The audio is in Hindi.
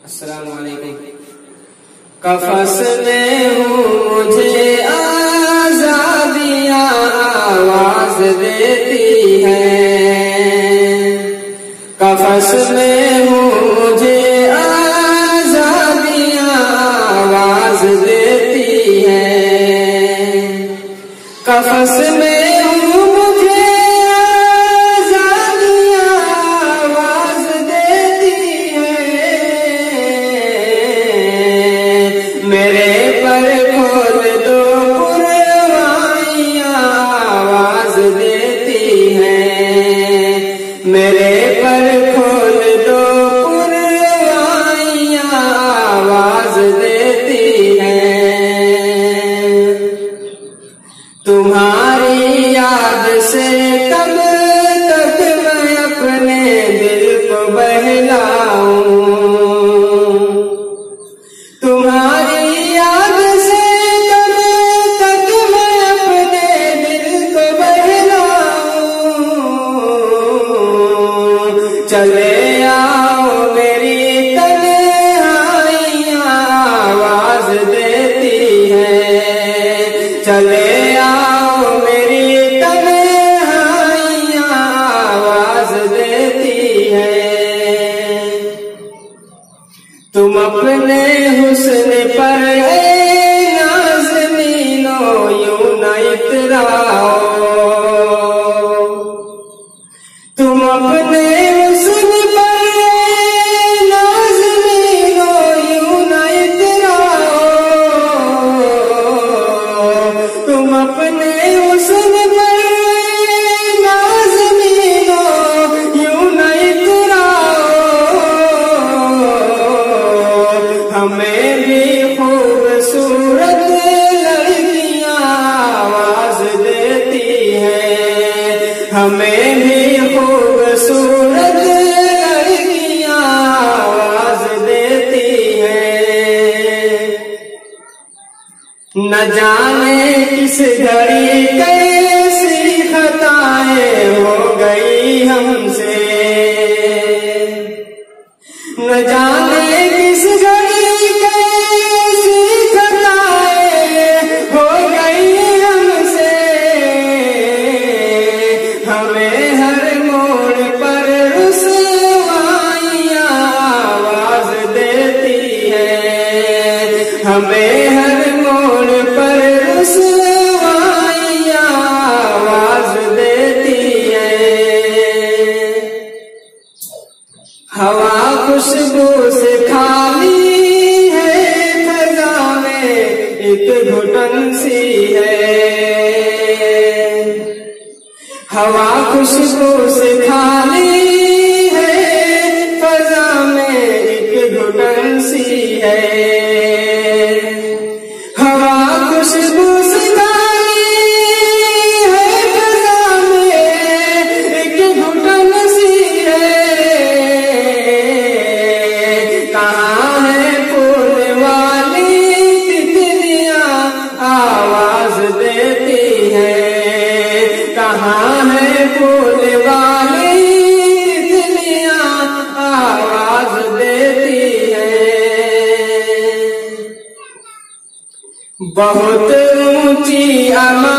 अस्सलामु अलैकुम। कफस में हूँ मुझे आज़ादियाँ आवाज देती है, कफस में हूँ मुझे आज़ादियाँ आवाज देती है, कफस में मेरे पर खोल दो पुरवाइयाँ आवाज देती है, मेरे पर खोल दो पुरवाइयाँ आवाज देती है। तुम्हारी याद से कब तक मैं अपने दिल को बहलाऊं, तुम्हारी याद से कब तक मैं अपने दिल को बहलाऊं। चले आओ मेरी तन्हाइयाँ आवाज देती है, चले आओ मेरी तन्हाइयाँ आवाज देती है। तुम अपने हुस्न पर नाज़नीनो यूं न इतराओ, तुम अपने हुस्न पर नाज़नीनो यूं न इतराओ, तुम अपने हुस्न पर नाज़नीनो यूं न इतराओ। हमें भी खूबसूरत लड़कियां आवाज देती है, हमें भी खूबसूरत लड़कियां आवाज देती है। न जाने किस घड़ी कैसी खताएं हो गई हमसे, न जाने किस घड़ी कैसी खताएं हो गई हमसे। हमें हर मोड़ पर रुसवाइयाँ आवाज देती है, हमें हर मोड़ पर रुसवाइयाँ आवाज देती है। हवा खुशबू से खाली है, खज़ां में एक घुटन सी है, हवा खुशबू से खाली है, खज़ां में एक घुटन सी है, हवा खुशबू से खाली है, खज़ां में एक घुटन सी है। कहाँ है फूल वाली तितलियाँ आवाज देती है, कहाँ है फूल वाली तितलियाँ आवाज देती है। बहुत ऊंची अमा